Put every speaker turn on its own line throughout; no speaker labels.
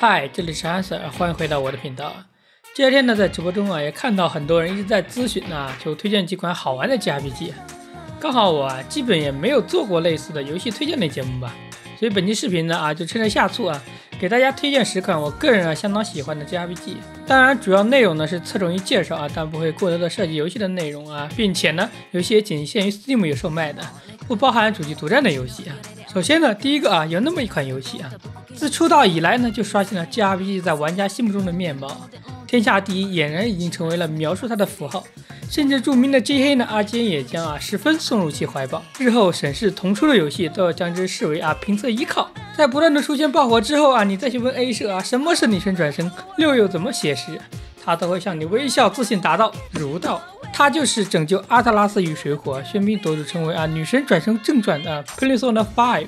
嗨，这里是安 Sir， 欢迎回到我的频道。这些天呢，在直播中也看到很多人一直在咨询求推荐几款好玩的 JRPG。刚好我基本也没有做过类似的游戏推荐类节目吧，所以本期视频呢就趁着下促给大家推荐10款我个人相当喜欢的 JRPG。当然，主要内容呢是侧重于介绍但不会过多的涉及游戏的内容并且呢，游戏也仅限于 Steam 有售卖的，不包含主机独占的游戏首先呢，第一个有那么一款游戏自出道以来呢，就刷新了 JRPG 在玩家心目中的面貌。天下第一俨然已经成为了描述它的符号，甚至著名的 G 黑呢阿坚也将十分送入其怀抱。日后审视同出的游戏都要将之视为评测依靠。在不断的出现爆火之后你再去问 A 社什么是女神转生，6又怎么写实，他都会向你微笑自信答道儒道。他就是拯救阿特拉斯与水火，喧宾夺主成为女神转生正传的 Persona 5。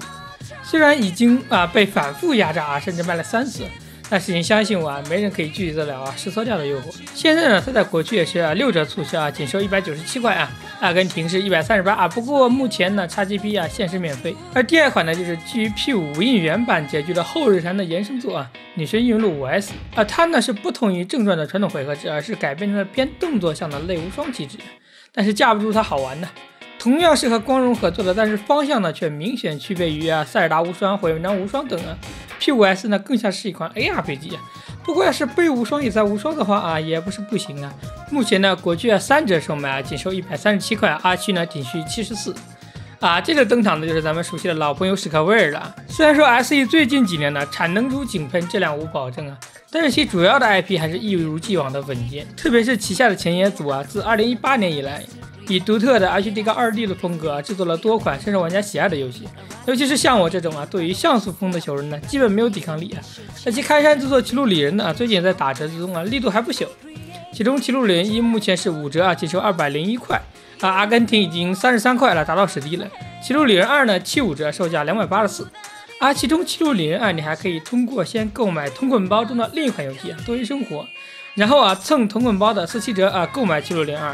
虽然已经被反复压榨甚至卖了3次，但是请相信我没人可以拒绝得了试错价的诱惑。现在呢，它在国区也是6折促销仅收197块阿根廷是138不过目前呢 XGP 限时免费。而第二款呢，就是基于 P5 无印原版结局的后日谈的延伸作女神异闻录 5S。它呢是不同于正传的传统回合制，而是改变成了偏动作向的类无双机制，但是架不住它好玩同样是和光荣合作的，但是方向呢却明显区别于塞尔达无双、火焰章无双等P5S 呢更像是一款 ARPG。不过要是背无双也在无双的话也不是不行目前呢国区3折售卖仅收137块，阿区呢仅需74。接着登场的就是咱们熟悉的老朋友史克威尔了。虽然说 SE 最近几年呢产能如井喷，质量无保证但是其主要的 IP 还是一如既往的稳健，特别是旗下的前野组自2018年以来，以独特的 HD+2D 的风格制作了多款深受玩家喜爱的游戏，尤其是像我这种对于像素风的球人呢，基本没有抵抗力而其开山之作《歧路里人》呢，最近在打折之中力度还不小。其中《歧路里人1》目前是5折仅收201块阿根廷已经33块了，达到史低了。《歧路里人2》呢75折，售价284其中《歧路里人2》你还可以通过先购买同捆包中的另一款游戏多元生活，然后蹭同捆包的47折购买《歧路里人2》，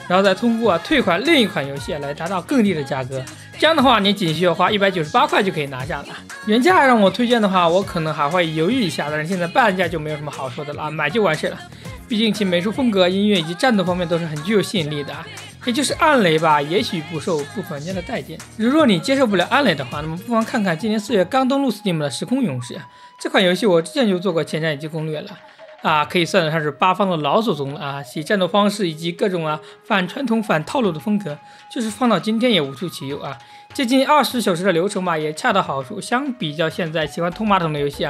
然后再通过退款另一款游戏来达到更低的价格。这样的话你仅需要花198块就可以拿下了。原价让我推荐的话，我可能还会犹豫一下，但是现在半价就没有什么好说的了买就完事了。毕竟其美术风格、音乐以及战斗方面都是很具有吸引力的也就是暗雷吧，也许不受部分玩家的待见。如若你接受不了暗雷的话，那么不妨看看今年4月刚登陆 Steam 的《时空勇士》这款游戏，我之前就做过前瞻以及攻略了可以算得上是8方的老祖宗了其战斗方式以及各种反传统反套路的风格，就是放到今天也无出其右接近20小时的流程吧，也恰到好处。相比较现在喜欢通马桶的游戏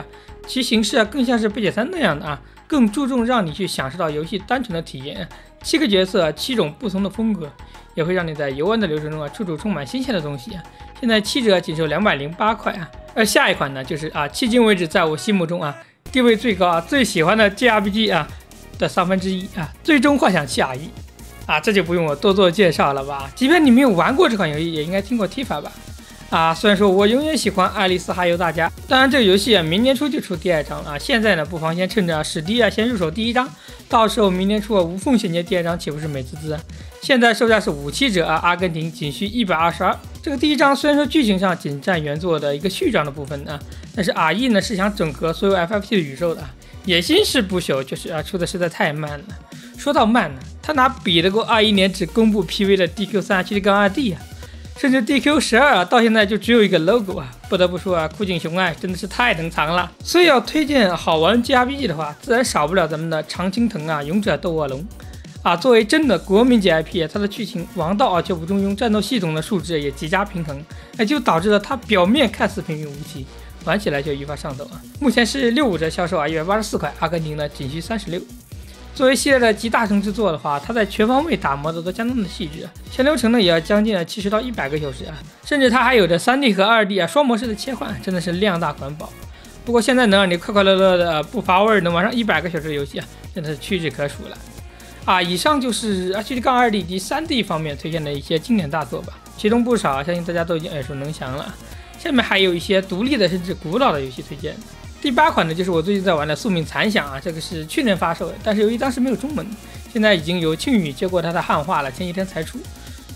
其形式更像是贝姐3那样的更注重让你去享受到游戏单纯的体验。7个角色，7种不同的风格，也会让你在游玩的流程中处处充满新鲜的东西现在7折仅收208块而下一款呢，就是迄今为止在我心目中地位最高最喜欢的 JRPG 的1/3最终幻想器 RE 这就不用我多做介绍了吧。即便你没有玩过这款游戏，也应该听过 Tifa 吧虽然说我永远喜欢爱丽丝哈游大家，当然这个游戏明年初就出第2章现在呢不妨先趁着史低先入手第1章，到时候明年初无缝衔接第2章岂不是美滋滋现在售价是57折阿根廷仅需122。这个第1章虽然说剧情上仅占原作的一个序章的部分但是 RE 呢是想整合所有 FFT 的宇宙的野心是不朽，就是出的实在太慢了。说到慢他哪比得过21年只公布 PV 的 DQ3 HD+2D甚至 DQ12 到现在就只有一个 logo不得不说枯井雄爱真的是太能藏了。所以要推荐好玩 JRPG 的话，自然少不了咱们的常青藤勇者斗恶龙作为真的国民级 IP， 它的剧情王道却不中庸，战斗系统的数值也极佳平衡就导致了它表面看似平庸无奇，玩起来就愈发上头目前是65折销售184块，阿根廷呢仅需36。作为系列的集大成之作的话，它在全方位打磨的都相当的细致全流程呢也要将近70到100个小时甚至它还有着 3D 和 2D 双模式的切换，真的是量大管饱。不过现在能让你快快乐乐的不乏味能玩上100个小时的游戏真的是屈指可数了以上就是 HD+2D 及 3D 方面推荐的一些经典大作吧，其中不少相信大家都已经耳熟能详了。下面还有一些独立的甚至古老的游戏推荐。第8款呢，就是我最近在玩的《宿命残响》这个是去年发售的，但是由于当时没有中文，现在已经有庆宇接过它的汉化了，前几天才出。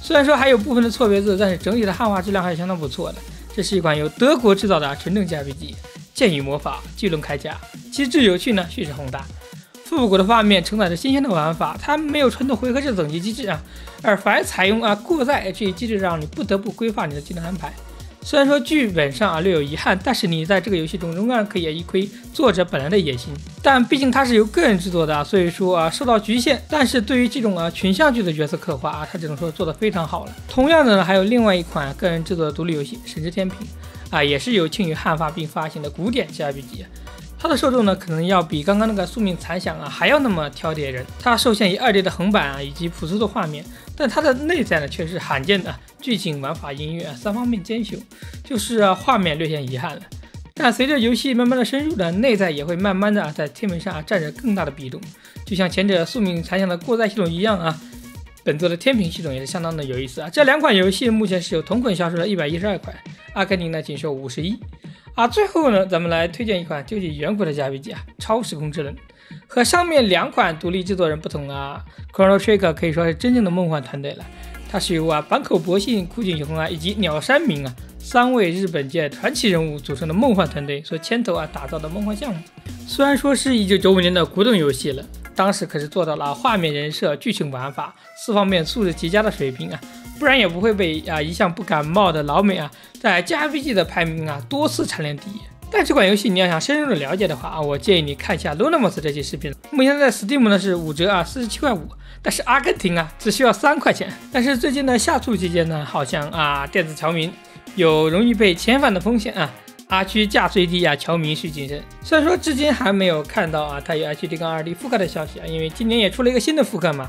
虽然说还有部分的错别字，但是整体的汉化质量还是相当不错的。这是一款由德国制造的纯正 JRPG，剑与魔法，巨轮铠甲，机制有趣呢，叙事宏大。复古的画面承载着新鲜的玩法，它没有传统回合制的等级机制啊，而反而采用过载这一机制，让你不得不规划你的技能安排。虽然说剧本上略有遗憾，但是你在这个游戏中仍然可以一窥作者本来的野心。但毕竟它是由个人制作的，所以说受到局限。但是对于这种群像剧的角色刻画它只能说做得非常好了。同样的呢，还有另外一款个人制作的独立游戏《神之天平》也是由庆余汉发并发行的古典 JRPG。它的受众呢，可能要比刚刚那个宿命残响还要那么挑点人。它受限于2D 的横版以及朴素的画面，但它的内在呢却是罕见的剧情、玩法、音乐3方面兼修，就是画面略显遗憾了。但随着游戏慢慢的深入呢，内在也会慢慢的在天平上占着更大的比重，就像前者宿命残响的过载系统一样本作的天平系统也是相当的有意思这两款游戏目前是有同捆销售的112块，阿根廷呢仅售51。最后呢，咱们来推荐一款究极远古的 JRPG超时空之轮。和上面2款独立制作人不同Chrono Trigger 可以说是真正的梦幻团队了。它是由坂口博信、枯井雄以及鸟山明3位日本界传奇人物组成的梦幻团队所牵头打造的梦幻项目。虽然说是1995年的古董游戏了，当时可是做到了画面、人设、剧情、玩法4方面素质极佳的水平不然也不会被一向不感冒的老美在 JRPG 的排名多次蝉联第一。但这款游戏你要想深入的了解的话我建议你看一下 Lunamus 这期视频。目前在 Steam 呢是5折47块5，但是阿根廷只需要3块钱。但是最近的下促期间呢，好像电子侨民有容易被遣返的风险阿区价最低侨民需谨慎。虽然说至今还没有看到它有 HD-2D 复刻的消息因为今年也出了一个新的复刻嘛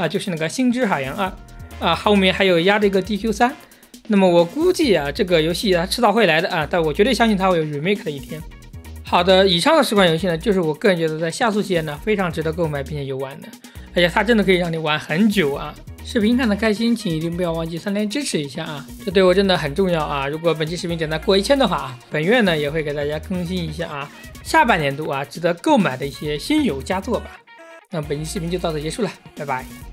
就是那个星之海洋后面还有压着一个 DQ3。那么我估计这个游戏它迟早会来的但我绝对相信它会有 remake 的一天。好的，以上的10款游戏呢，就是我个人觉得在下促期间呢非常值得购买并且游玩的，而且它真的可以让你玩很久视频看得开心，请一定不要忘记3连支持一下这对我真的很重要如果本期视频点赞过1000的话本月呢也会给大家更新一下下半年度值得购买的一些新游佳作吧。那本期视频就到此结束了，拜拜。